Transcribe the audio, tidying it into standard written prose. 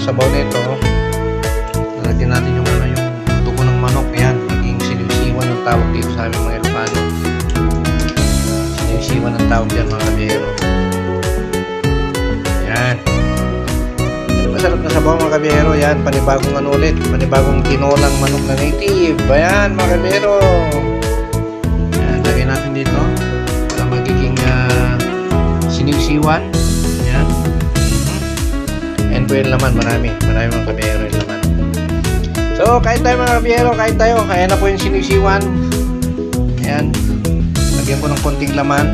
sabaw nito, lalagyan natin yung dugo ng manok. Yan, maging sinisiwan ng tawag dito sa aming mga Ilocano. Sinisiwan ng tawag yan mga kabiyero. Yan. Masarap na sabaw mga kabiyero. Yan, panibagong ulit, panibagong tinolang manok na native. Ayan mga kabiyero. Yan, lagyan natin dito para magiging sinisiwan. Yan. And po yung laman, marami mga kabiyero yung laman. So, kain tayo mga kabiyero, kain tayo. Kaya na po yung sinisiwan. Ayan. Lagyan ko ng konting laman.